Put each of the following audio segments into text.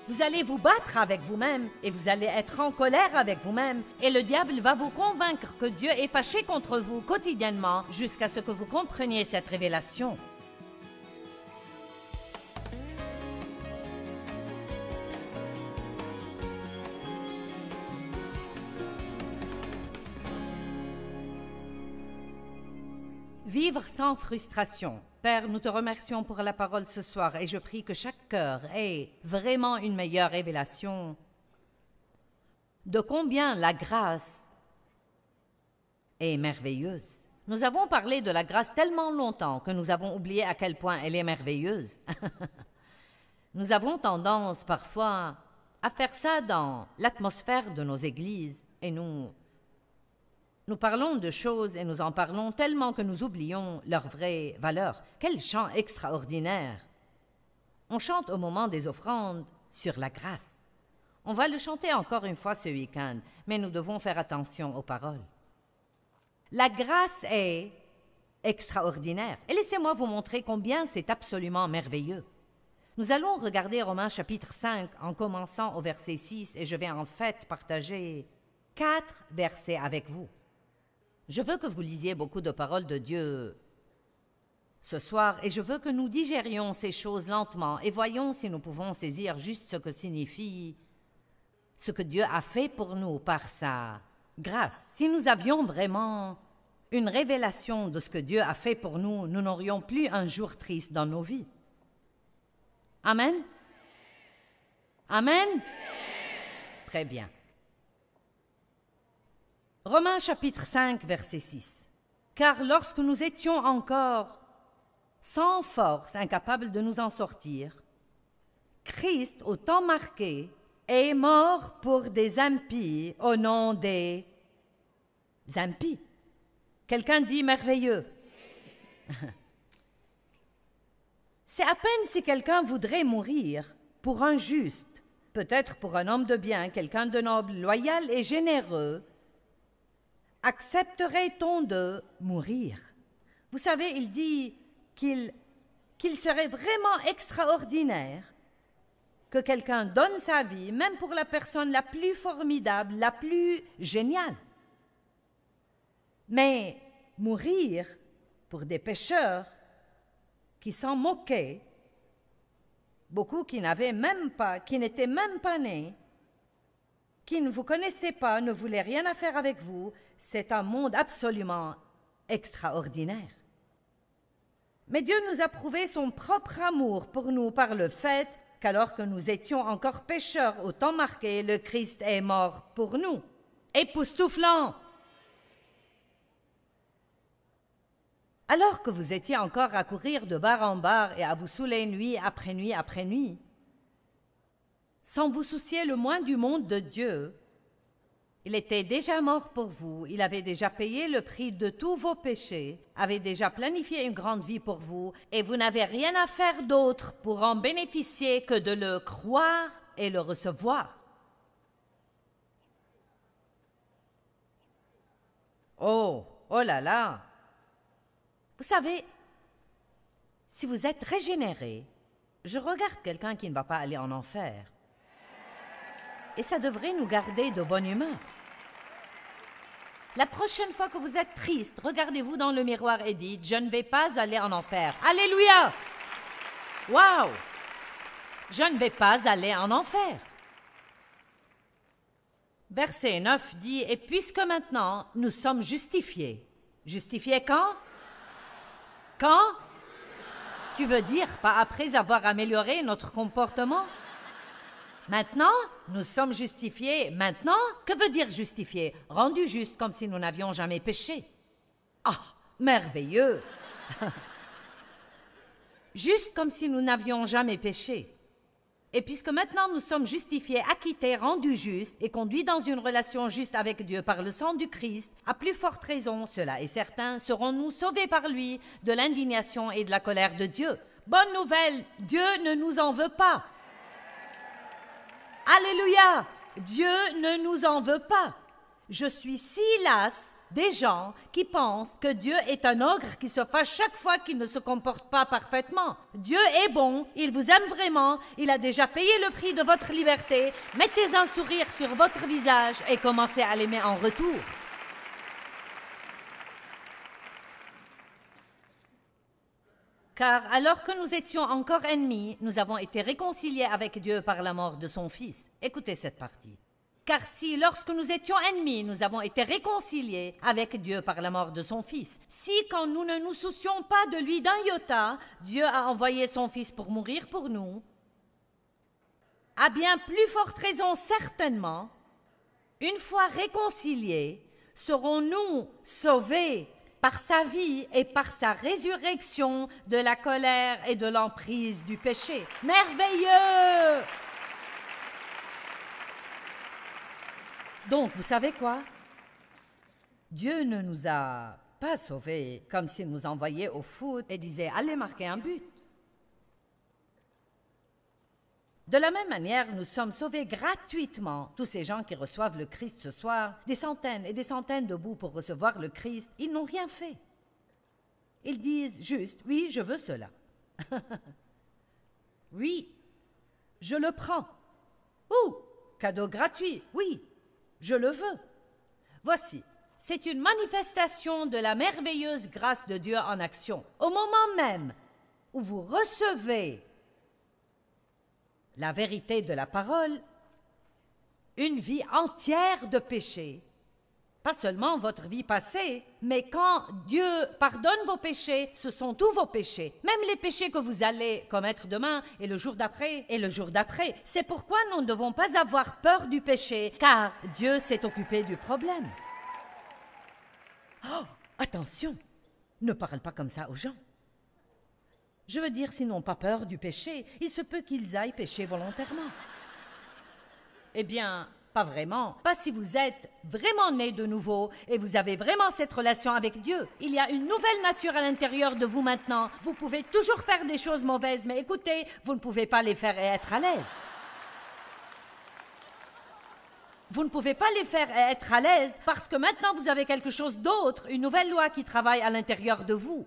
Vous allez vous battre avec vous-même et vous allez être en colère avec vous-même. Et le diable va vous convaincre que Dieu est fâché contre vous quotidiennement jusqu'à ce que vous compreniez cette révélation. Vivre sans frustration. Père, nous te remercions pour la parole ce soir et je prie que chaque cœur ait vraiment une meilleure révélation de combien la grâce est merveilleuse. Nous avons parlé de la grâce tellement longtemps que nous avons oublié à quel point elle est merveilleuse. Nous avons tendance parfois à faire ça dans l'atmosphère de nos églises et nous parlons de choses et nous en parlons tellement que nous oublions leur vraie valeur. Quel chant extraordinaire! On chante au moment des offrandes sur la grâce. On va le chanter encore une fois ce week-end, mais nous devons faire attention aux paroles. La grâce est extraordinaire. Et laissez-moi vous montrer combien c'est absolument merveilleux. Nous allons regarder Romains chapitre 5 en commençant au verset 6 et je vais en fait partager 4 versets avec vous. Je veux que vous lisiez beaucoup de paroles de Dieu ce soir et je veux que nous digérions ces choses lentement et voyons si nous pouvons saisir juste ce que signifie ce que Dieu a fait pour nous par sa grâce. Si nous avions vraiment une révélation de ce que Dieu a fait pour nous, nous n'aurions plus un jour triste dans nos vies. Amen? Amen? Très bien. Romains chapitre 5, verset 6. « Car lorsque nous étions encore sans force, incapables de nous en sortir, Christ, au temps marqué, est mort pour des impies au nom des impies. » Quelqu'un dit merveilleux. C'est à peine si quelqu'un voudrait mourir pour un juste, peut-être pour un homme de bien, quelqu'un de noble, loyal et généreux, accepterait-on de mourir? Vous savez, il dit qu'il serait vraiment extraordinaire que quelqu'un donne sa vie, même pour la personne la plus formidable, la plus géniale. Mais mourir pour des pécheurs qui s'en moquaient, beaucoup qui n'étaient même pas nés, qui ne vous connaissaient pas, ne voulaient rien à faire avec vous, c'est un monde absolument extraordinaire. Mais Dieu nous a prouvé son propre amour pour nous par le fait qu'alors que nous étions encore pécheurs au temps marqué, le Christ est mort pour nous. Époustouflant! Alors que vous étiez encore à courir de bar en bar et à vous saouler nuit après nuit après nuit, sans vous soucier le moins du monde de Dieu, il était déjà mort pour vous, il avait déjà payé le prix de tous vos péchés, avait déjà planifié une grande vie pour vous, et vous n'avez rien à faire d'autre pour en bénéficier que de le croire et le recevoir. Oh là là! Vous savez, si vous êtes régénéré, je regarde quelqu'un qui ne va pas aller en enfer. Et ça devrait nous garder de bonne humeur. La prochaine fois que vous êtes triste, regardez-vous dans le miroir et dites « Je ne vais pas aller en enfer. » Alléluia! Wow! Je ne vais pas aller en enfer. Verset 9 dit « Et puisque maintenant nous sommes justifiés. » Justifiés quand? Quand? Tu veux dire pas après avoir amélioré notre comportement? Maintenant, nous sommes justifiés. Maintenant, que veut dire justifiés? Rendus justes comme si nous n'avions jamais péché. Ah, merveilleux! Juste comme si nous n'avions jamais péché. Et puisque maintenant nous sommes justifiés, acquittés, rendus justes et conduits dans une relation juste avec Dieu par le sang du Christ, à plus forte raison, cela est certain, serons-nous sauvés par lui de l'indignation et de la colère de Dieu. Bonne nouvelle, Dieu ne nous en veut pas. Alléluia! Dieu ne nous en veut pas. Je suis si lasse des gens qui pensent que Dieu est un ogre qui se fâche chaque fois qu'il ne se comporte pas parfaitement. Dieu est bon, il vous aime vraiment, il a déjà payé le prix de votre liberté. Mettez un sourire sur votre visage et commencez à l'aimer en retour. Car alors que nous étions encore ennemis, nous avons été réconciliés avec Dieu par la mort de son Fils. Écoutez cette partie. Car si, lorsque nous étions ennemis, nous avons été réconciliés avec Dieu par la mort de son Fils, si, quand nous ne nous soucions pas de lui d'un iota, Dieu a envoyé son Fils pour mourir pour nous, à bien plus forte raison certainement, une fois réconciliés, serons-nous sauvés par sa vie et par sa résurrection de la colère et de l'emprise du péché. Merveilleux! Donc, vous savez quoi? Dieu ne nous a pas sauvés comme s'il nous envoyait au foot et disait « Allez marquer un but ». De la même manière, nous sommes sauvés gratuitement. Tous ces gens qui reçoivent le Christ ce soir, des centaines et des centaines debout pour recevoir le Christ, ils n'ont rien fait. Ils disent juste « Oui, je veux cela. » Oui, je le prends. Ou cadeau gratuit, oui, je le veux. Voici, c'est une manifestation de la merveilleuse grâce de Dieu en action. Au moment même où vous recevez la vérité de la parole, une vie entière de péché, pas seulement votre vie passée, mais quand Dieu pardonne vos péchés, ce sont tous vos péchés, même les péchés que vous allez commettre demain et le jour d'après et le jour d'après. C'est pourquoi nous ne devons pas avoir peur du péché, car Dieu s'est occupé du problème. Oh, attention, ne parle pas comme ça aux gens. Je veux dire, s'ils n'ont pas peur du péché, il se peut qu'ils aillent pécher volontairement. Eh bien, pas vraiment. Pas si vous êtes vraiment né de nouveau et vous avez vraiment cette relation avec Dieu. Il y a une nouvelle nature à l'intérieur de vous maintenant. Vous pouvez toujours faire des choses mauvaises, mais écoutez, vous ne pouvez pas les faire et être à l'aise. Vous ne pouvez pas les faire et être à l'aise parce que maintenant vous avez quelque chose d'autre, une nouvelle loi qui travaille à l'intérieur de vous.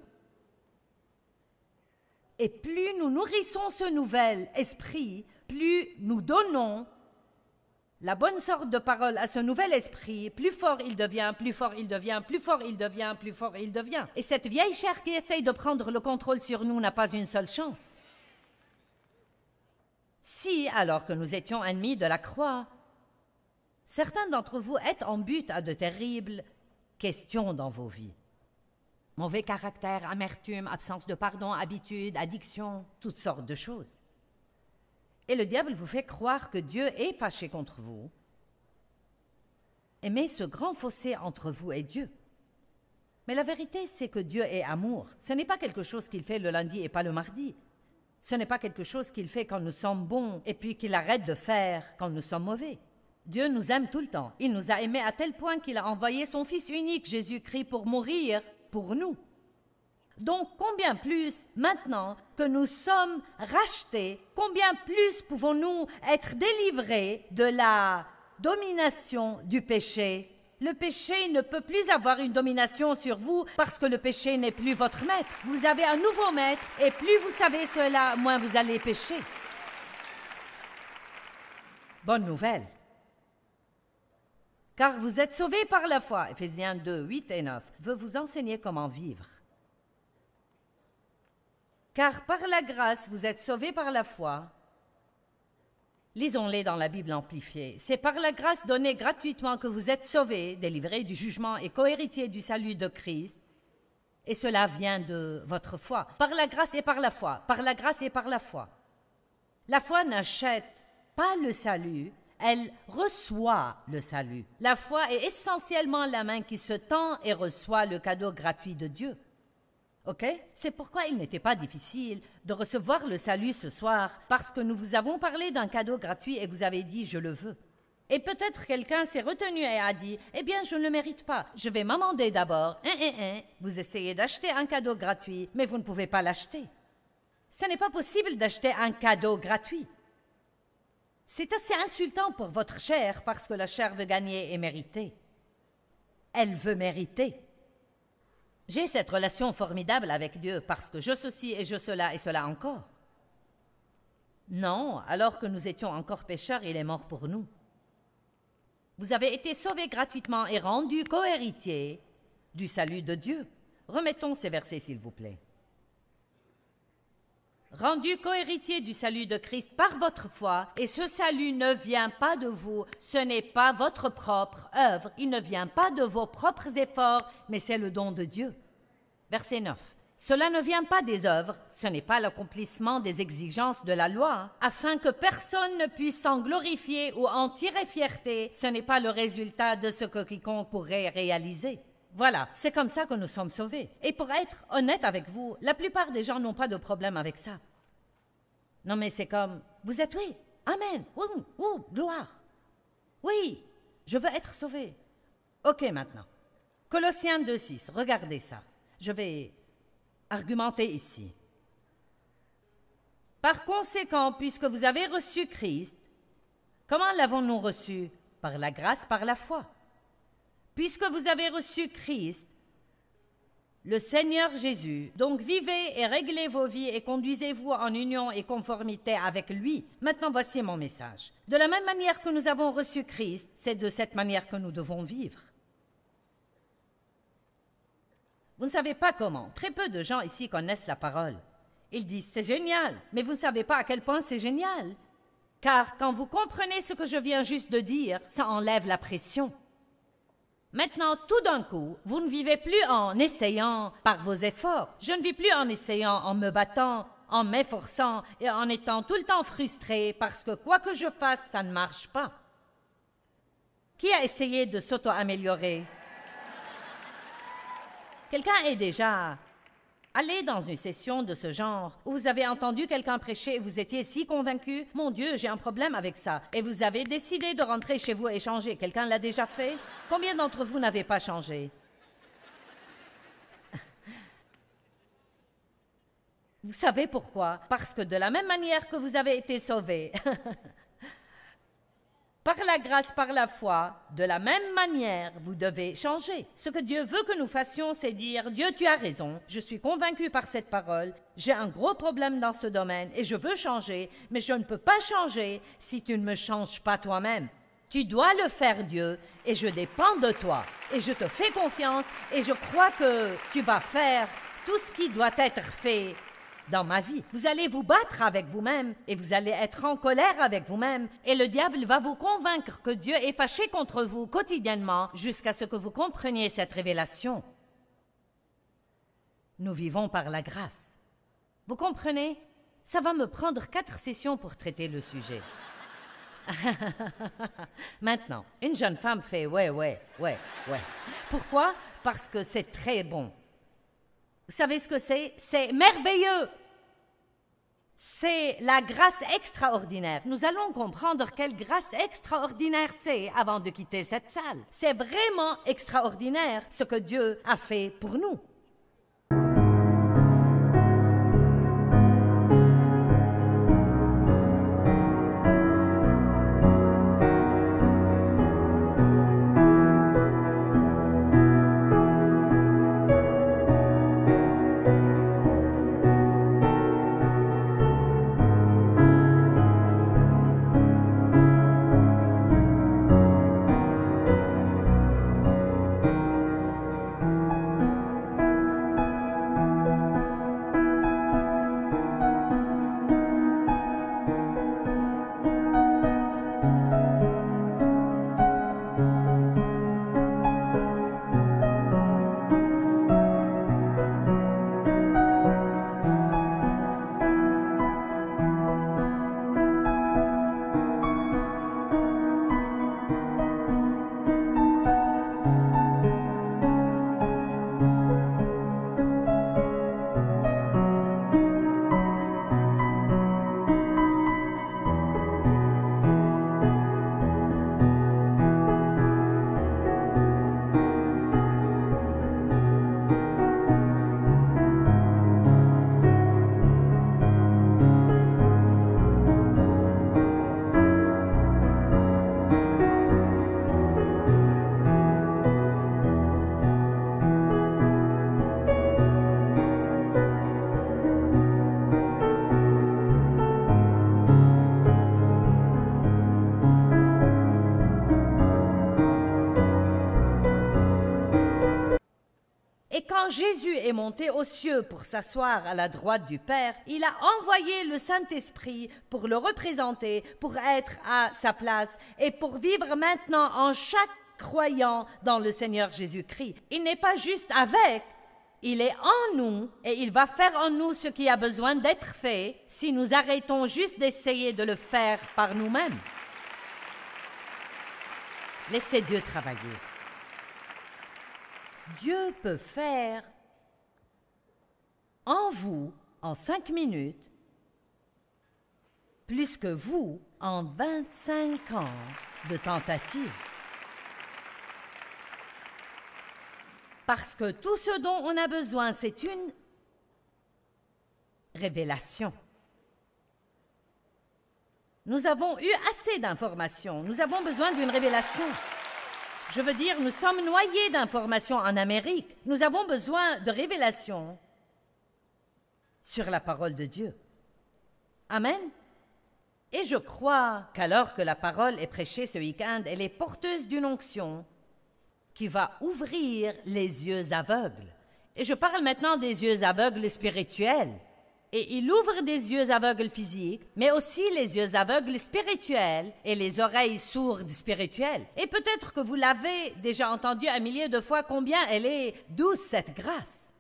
Et plus nous nourrissons ce nouvel esprit, plus nous donnons la bonne sorte de parole à ce nouvel esprit, plus fort il devient, plus fort il devient, plus fort il devient, plus fort il devient. Et cette vieille chair qui essaye de prendre le contrôle sur nous n'a pas une seule chance. Si, alors que nous étions ennemis de la croix, certains d'entre vous êtes en but à de terribles questions dans vos vies. Mauvais caractère, amertume, absence de pardon, habitude, addiction, toutes sortes de choses. Et le diable vous fait croire que Dieu est fâché contre vous et met ce grand fossé entre vous et Dieu. Mais la vérité, c'est que Dieu est amour. Ce n'est pas quelque chose qu'il fait le lundi et pas le mardi. Ce n'est pas quelque chose qu'il fait quand nous sommes bons et puis qu'il arrête de faire quand nous sommes mauvais. Dieu nous aime tout le temps. Il nous a aimés à tel point qu'il a envoyé son Fils unique, Jésus-Christ, pour mourir pour nous. Donc, combien plus, maintenant que nous sommes rachetés, combien plus pouvons-nous être délivrés de la domination du péché? Le péché ne peut plus avoir une domination sur vous parce que le péché n'est plus votre maître. Vous avez un nouveau maître et plus vous savez cela, moins vous allez pécher. Bonne nouvelle. Car vous êtes sauvés par la foi. Éphésiens 2, 8 et 9 veut vous enseigner comment vivre. Car par la grâce, vous êtes sauvés par la foi. Lisons-les dans la Bible amplifiée. C'est par la grâce donnée gratuitement que vous êtes sauvés, délivrés du jugement et cohéritiers du salut de Christ. Et cela vient de votre foi. Par la grâce et par la foi. Par la grâce et par la foi. La foi n'achète pas le salut, elle reçoit le salut. La foi est essentiellement la main qui se tend et reçoit le cadeau gratuit de Dieu. Ok? C'est pourquoi il n'était pas difficile de recevoir le salut ce soir, parce que nous vous avons parlé d'un cadeau gratuit et vous avez dit « je le veux ». Et peut-être quelqu'un s'est retenu et a dit « eh bien, je ne le mérite pas, je vais m'amender d'abord ». Vous essayez d'acheter un cadeau gratuit, mais vous ne pouvez pas l'acheter. Ce n'est pas possible d'acheter un cadeau gratuit. C'est assez insultant pour votre chair parce que la chair veut gagner et mériter. elle veut mériter. J'ai cette relation formidable avec Dieu parce que je ceci et je cela et cela encore. Non, alors que nous étions encore pécheurs, il est mort pour nous. Vous avez été sauvés gratuitement et rendus co-héritiers du salut de Dieu. Remettons ces versets, s'il vous plaît. Rendu co-héritier du salut de Christ par votre foi, et ce salut ne vient pas de vous, ce n'est pas votre propre œuvre, il ne vient pas de vos propres efforts, mais c'est le don de Dieu. Verset 9. Cela ne vient pas des œuvres, ce n'est pas l'accomplissement des exigences de la loi, afin que personne ne puisse s'en glorifier ou en tirer fierté, ce n'est pas le résultat de ce que quiconque pourrait réaliser. Voilà, c'est comme ça que nous sommes sauvés. Et pour être honnête avec vous, la plupart des gens n'ont pas de problème avec ça. Non mais c'est comme, vous êtes oui, amen, gloire. Oui, je veux être sauvé. Ok maintenant. Colossiens 2,6, regardez ça. Je vais argumenter ici. Par conséquent, puisque vous avez reçu Christ, comment l'avons-nous reçu? Par la grâce, par la foi. Puisque vous avez reçu Christ, le Seigneur Jésus, donc vivez et réglez vos vies et conduisez-vous en union et conformité avec lui. Maintenant, voici mon message. De la même manière que nous avons reçu Christ, c'est de cette manière que nous devons vivre. Vous ne savez pas comment. Très peu de gens ici connaissent la parole. Ils disent « c'est génial », mais vous ne savez pas à quel point c'est génial. Car quand vous comprenez ce que je viens juste de dire, ça enlève la pression. Maintenant, tout d'un coup, vous ne vivez plus en essayant par vos efforts. Je ne vis plus en essayant, en me battant, en m'efforçant et en étant tout le temps frustré parce que quoi que je fasse, ça ne marche pas. Qui a essayé de s'auto-améliorer? Quelqu'un est déjà allé dans une session de ce genre où vous avez entendu quelqu'un prêcher et vous étiez si convaincu, « Mon Dieu, j'ai un problème avec ça » et vous avez décidé de rentrer chez vous et changer. Quelqu'un l'a déjà fait? Combien d'entre vous n'avez pas changé? Vous savez pourquoi? Parce que de la même manière que vous avez été sauvés, par la grâce, par la foi, de la même manière, vous devez changer. Ce que Dieu veut que nous fassions, c'est dire « Dieu, tu as raison, je suis convaincu par cette parole, j'ai un gros problème dans ce domaine et je veux changer, mais je ne peux pas changer si tu ne me changes pas toi-même. Tu dois le faire, Dieu, et je dépends de toi. Et je te fais confiance et je crois que tu vas faire tout ce qui doit être fait dans ma vie. Vous allez vous battre avec vous-même et vous allez être en colère avec vous-même et le diable va vous convaincre que Dieu est fâché contre vous quotidiennement jusqu'à ce que vous compreniez cette révélation. Nous vivons par la grâce. Vous comprenez? Ça va me prendre 4 sessions pour traiter le sujet. Maintenant, une jeune femme fait « ouais. » Pourquoi? Parce que c'est très bon. Vous savez ce que c'est? C'est merveilleux. C'est la grâce extraordinaire. Nous allons comprendre quelle grâce extraordinaire c'est avant de quitter cette salle. C'est vraiment extraordinaire ce que Dieu a fait pour nous. quand Jésus est monté aux cieux pour s'asseoir à la droite du Père, il a envoyé le Saint-Esprit pour le représenter, pour être à sa place et pour vivre maintenant en chaque croyant dans le Seigneur Jésus-Christ. Il n'est pas juste avec, il est en nous et il va faire en nous ce qui a besoin d'être fait si nous arrêtons juste d'essayer de le faire par nous-mêmes. Laissez Dieu travailler. Dieu peut faire en vous, en 5 minutes, plus que vous en 25 ans de tentative. Parce que tout ce dont on a besoin, c'est une révélation. Nous avons eu assez d'informations. Nous avons besoin d'une révélation. Je veux dire, nous sommes noyés d'informations en Amérique. Nous avons besoin de révélations sur la parole de Dieu. Amen. Et je crois qu'alors que la parole est prêchée ce week-end, elle est porteuse d'une onction qui va ouvrir les yeux aveugles. Et je parle maintenant des yeux aveugles spirituels. Et il ouvre des yeux aveugles physiques, mais aussi les yeux aveugles spirituels et les oreilles sourdes spirituelles. Et peut-être que vous l'avez déjà entendu un millier de fois combien elle est douce, cette grâce.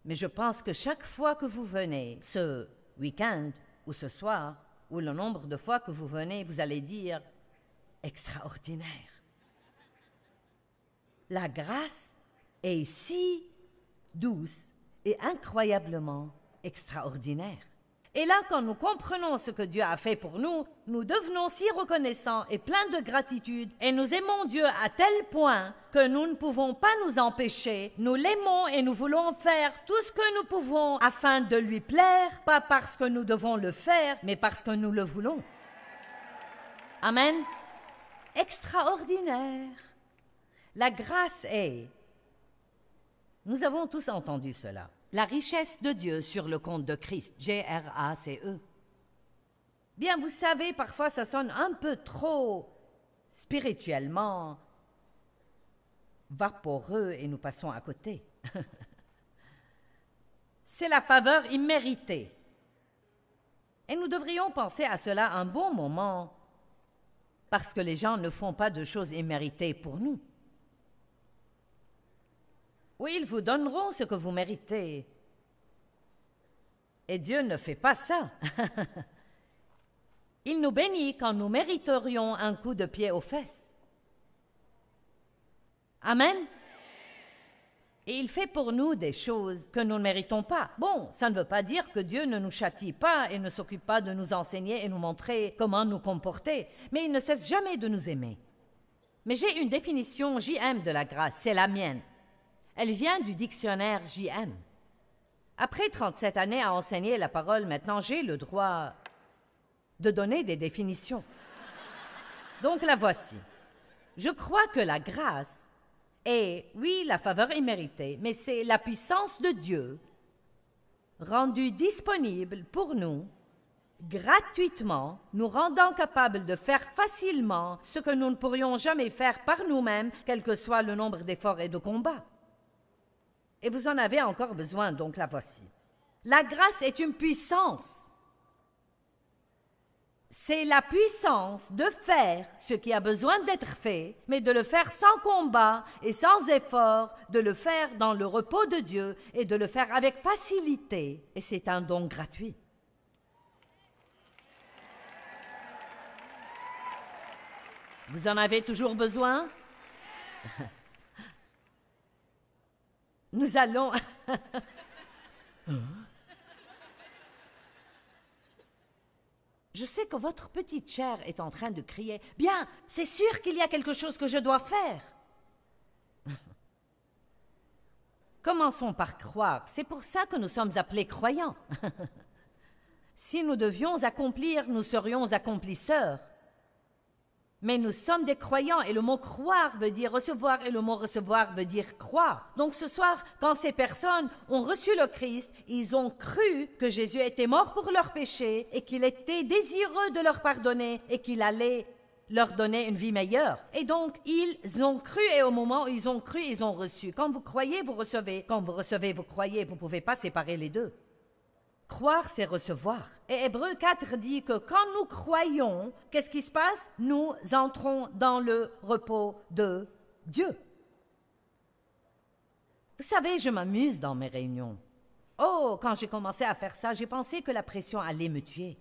Mais je pense que chaque fois que vous venez, ce week-end ou ce soir, ou le nombre de fois que vous venez, vous allez dire « extraordinaire ». La grâce est si douce et incroyablement extraordinaire. Et là, quand nous comprenons ce que Dieu a fait pour nous, nous devenons si reconnaissants et pleins de gratitude, et nous aimons Dieu à tel point que nous ne pouvons pas nous empêcher. Nous l'aimons et nous voulons faire tout ce que nous pouvons afin de lui plaire, pas parce que nous devons le faire, mais parce que nous le voulons. Amen. Extraordinaire. La grâce est, nous avons tous entendu cela, la richesse de Dieu sur le compte de Christ, G-R-A-C-E. Bien, vous savez, parfois ça sonne un peu trop spirituellement vaporeux et nous passons à côté. C'est la faveur imméritée. Et nous devrions penser à cela un bon moment parce que les gens ne font pas de choses imméritées pour nous. Oui, ils vous donneront ce que vous méritez. Et Dieu ne fait pas ça. Il nous bénit quand nous mériterions un coup de pied aux fesses. Amen. Et il fait pour nous des choses que nous ne méritons pas. Bon, ça ne veut pas dire que Dieu ne nous châtie pas et ne s'occupe pas de nous enseigner et nous montrer comment nous comporter, mais il ne cesse jamais de nous aimer. Mais j'ai une définition JM de la grâce, c'est la mienne. Elle vient du dictionnaire JM. Après 37 années à enseigner la parole, maintenant j'ai le droit de donner des définitions. Donc la voici. Je crois que la grâce est, oui, la faveur imméritée, mais c'est la puissance de Dieu rendue disponible pour nous, gratuitement, nous rendant capables de faire facilement ce que nous ne pourrions jamais faire par nous-mêmes, quel que soit le nombre d'efforts et de combats. Et vous en avez encore besoin, donc la voici. La grâce est une puissance. C'est la puissance de faire ce qui a besoin d'être fait, mais de le faire sans combat et sans effort, de le faire dans le repos de Dieu et de le faire avec facilité. Et c'est un don gratuit. Vous en avez toujours besoin? Nous allons... Je sais que votre petite chair est en train de crier. Bien, c'est sûr qu'il y a quelque chose que je dois faire. Commençons par croire. C'est pour ça que nous sommes appelés croyants. Si nous devions accomplir, nous serions accomplisseurs. Mais nous sommes des croyants et le mot croire veut dire recevoir et le mot recevoir veut dire croire. Donc ce soir, quand ces personnes ont reçu le Christ, ils ont cru que Jésus était mort pour leurs péchés et qu'il était désireux de leur pardonner et qu'il allait leur donner une vie meilleure. Et donc, ils ont cru, et au moment où ils ont cru, ils ont reçu. Quand vous croyez, vous recevez. Quand vous recevez, vous croyez. Vous ne pouvez pas séparer les deux. Croire, c'est recevoir. Et Hébreux 4 dit que quand nous croyons, qu'est-ce qui se passe? Nous entrons dans le repos de Dieu. Vous savez, je m'amuse dans mes réunions. Oh, quand j'ai commencé à faire ça, j'ai pensé que la pression allait me tuer.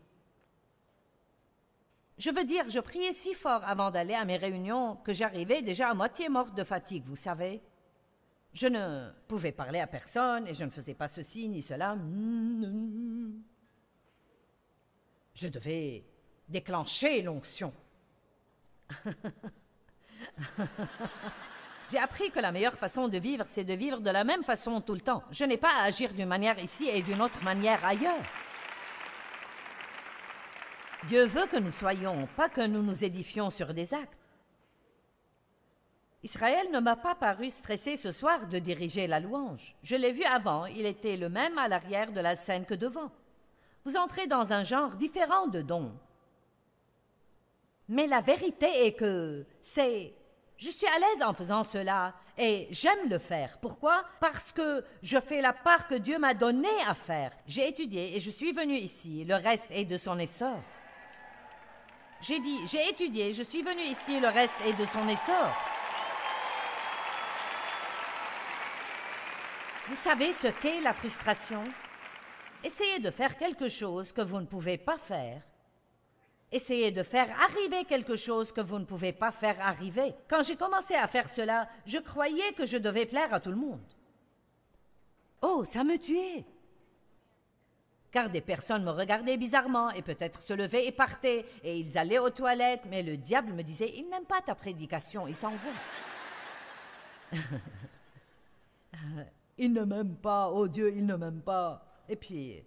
Je veux dire, je priais si fort avant d'aller à mes réunions que j'arrivais déjà à moitié morte de fatigue, vous savez. Je ne pouvais parler à personne et je ne faisais pas ceci ni cela. Je devais déclencher l'onction. J'ai appris que la meilleure façon de vivre, c'est de vivre de la même façon tout le temps. Je n'ai pas à agir d'une manière ici et d'une autre manière ailleurs. Dieu veut que nous soyons, pas que nous nous édifions sur des actes. Israël ne m'a pas paru stressé ce soir de diriger la louange. Je l'ai vu avant, il était le même à l'arrière de la scène que devant. Vous entrez dans un genre différent de dons. Mais la vérité est que je suis à l'aise en faisant cela et j'aime le faire. Pourquoi? Parce que je fais la part que Dieu m'a donnée à faire. J'ai étudié et je suis venu ici. Le reste est de son essor. J'ai dit, j'ai étudié, je suis venu ici, le reste est de son essor. Vous savez ce qu'est la frustration? Essayez de faire quelque chose que vous ne pouvez pas faire. Essayez de faire arriver quelque chose que vous ne pouvez pas faire arriver. Quand j'ai commencé à faire cela, je croyais que je devais plaire à tout le monde. Oh, ça me tuait! Car des personnes me regardaient bizarrement et peut-être se levaient et partaient, et ils allaient aux toilettes, mais le diable me disait « Il n'aime pas ta prédication, il s'en va. » Il ne m'aime pas, oh Dieu, il ne m'aime pas. Et puis,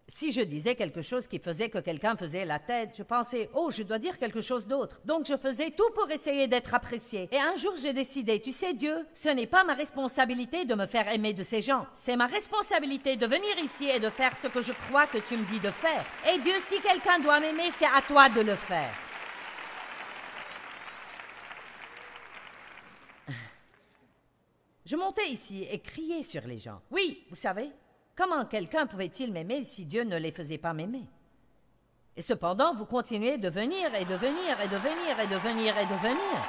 si je disais quelque chose qui faisait que quelqu'un faisait la tête, je pensais, oh, je dois dire quelque chose d'autre. Donc je faisais tout pour essayer d'être apprécié. Et un jour, j'ai décidé, tu sais, Dieu, ce n'est pas ma responsabilité de me faire aimer de ces gens. C'est ma responsabilité de venir ici et de faire ce que je crois que tu me dis de faire. Et Dieu, si quelqu'un doit m'aimer, c'est à toi de le faire. Je montais ici et criais sur les gens. Oui, vous savez, comment quelqu'un pouvait-il m'aimer si Dieu ne les faisait pas m'aimer? Et cependant, vous continuez de venir et de venir et de venir et de venir et de venir.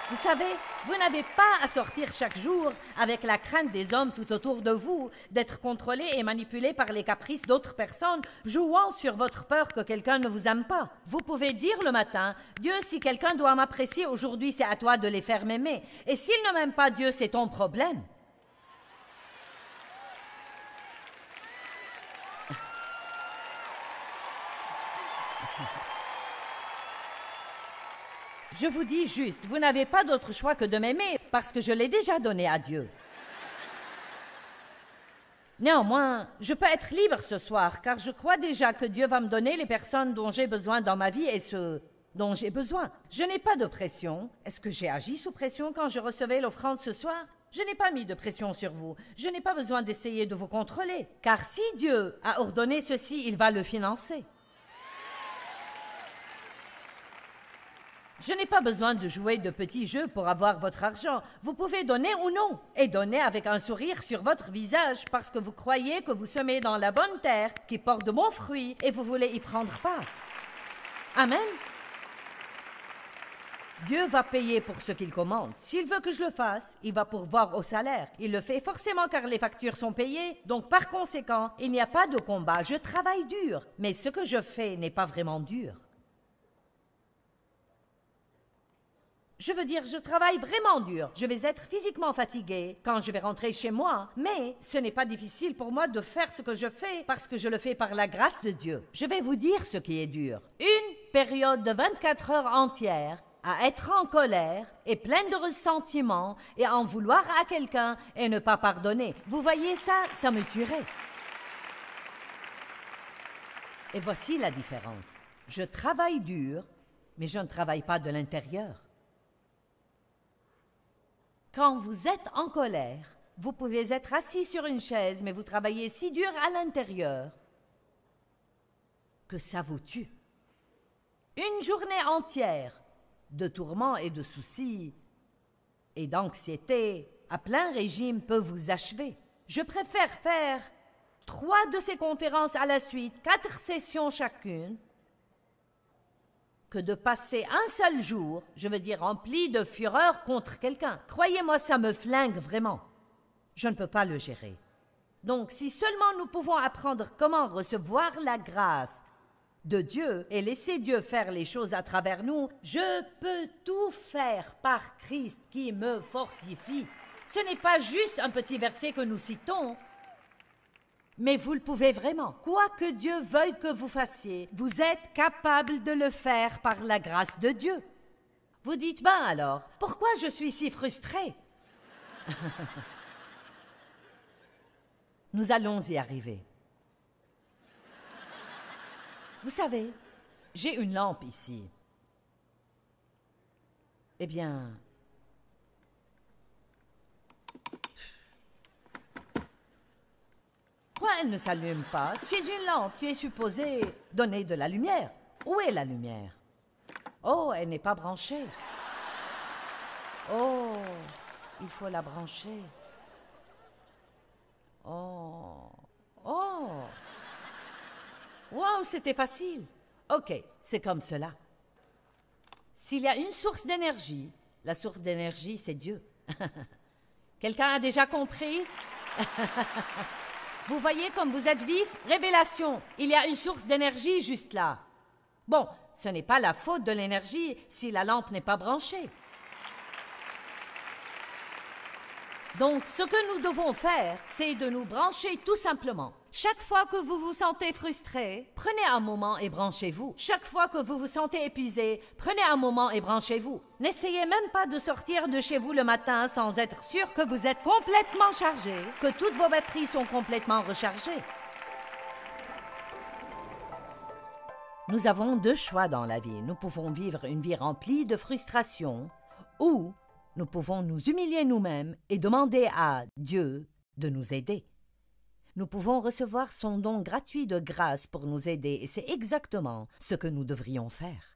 Vous savez, vous n'avez pas à sortir chaque jour avec la crainte des hommes tout autour de vous, d'être contrôlé et manipulé par les caprices d'autres personnes, jouant sur votre peur que quelqu'un ne vous aime pas. Vous pouvez dire le matin, Dieu, si quelqu'un doit m'apprécier aujourd'hui, c'est à toi de les faire m'aimer. Et s'il ne m'aime pas, Dieu, c'est ton problème. Je vous dis juste, vous n'avez pas d'autre choix que de m'aimer parce que je l'ai déjà donné à Dieu. Néanmoins, je peux être libre ce soir car je crois déjà que Dieu va me donner les personnes dont j'ai besoin dans ma vie et ceux dont j'ai besoin. Je n'ai pas de pression. Est-ce que j'ai agi sous pression quand je recevais l'offrande ce soir? Je n'ai pas mis de pression sur vous. Je n'ai pas besoin d'essayer de vous contrôler. Car si Dieu a ordonné ceci, il va le financer. Je n'ai pas besoin de jouer de petits jeux pour avoir votre argent. Vous pouvez donner ou non, et donner avec un sourire sur votre visage parce que vous croyez que vous semez dans la bonne terre qui porte de bons fruits et vous voulez y prendre part. Amen. Dieu va payer pour ce qu'il commande. S'il veut que je le fasse, il va pourvoir au salaire. Il le fait forcément car les factures sont payées, donc par conséquent, il n'y a pas de combat. Je travaille dur, mais ce que je fais n'est pas vraiment dur. Je veux dire, je travaille vraiment dur. Je vais être physiquement fatiguée quand je vais rentrer chez moi, mais ce n'est pas difficile pour moi de faire ce que je fais parce que je le fais par la grâce de Dieu. Je vais vous dire ce qui est dur. Une période de 24 heures entières à être en colère et pleine de ressentiments et à en vouloir à quelqu'un et ne pas pardonner. Vous voyez ça, ça me tuerait. Et voici la différence. Je travaille dur, mais je ne travaille pas de l'intérieur. Quand vous êtes en colère, vous pouvez être assis sur une chaise, mais vous travaillez si dur à l'intérieur que ça vous tue. Une journée entière de tourments et de soucis et d'anxiété à plein régime peut vous achever. Je préfère faire 3 de ces conférences à la suite, 4 sessions chacune, que de passer un seul jour, je veux dire rempli de fureur contre quelqu'un. Croyez-moi, ça me flingue vraiment. Je ne peux pas le gérer. Donc, si seulement nous pouvons apprendre comment recevoir la grâce de Dieu et laisser Dieu faire les choses à travers nous, je peux tout faire par Christ qui me fortifie. Ce n'est pas juste un petit verset que nous citons, mais vous le pouvez vraiment. Quoi que Dieu veuille que vous fassiez, vous êtes capable de le faire par la grâce de Dieu. Vous dites, ben alors, pourquoi je suis si frustrée? Nous allons y arriver. Vous savez, j'ai une lampe ici. Eh bien, pourquoi elle ne s'allume pas? Tu es une lampe, tu es supposée donner de la lumière. Où est la lumière? Oh, elle n'est pas branchée. Oh, il faut la brancher. Oh, oh. Wow, c'était facile. Ok, c'est comme cela. S'il y a une source d'énergie, la source d'énergie, c'est Dieu. Quelqu'un a déjà compris? Vous voyez comme vous êtes vif? Révélation. Il y a une source d'énergie juste là. Bon, ce n'est pas la faute de l'énergie si la lampe n'est pas branchée. Donc, ce que nous devons faire, c'est de nous brancher tout simplement. Chaque fois que vous vous sentez frustré, prenez un moment et branchez-vous. Chaque fois que vous vous sentez épuisé, prenez un moment et branchez-vous. N'essayez même pas de sortir de chez vous le matin sans être sûr que vous êtes complètement chargé, que toutes vos batteries sont complètement rechargées. Nous avons 2 choix dans la vie. Nous pouvons vivre une vie remplie de frustration ou nous pouvons nous humilier nous-mêmes et demander à Dieu de nous aider. Nous pouvons recevoir son don gratuit de grâce pour nous aider et c'est exactement ce que nous devrions faire.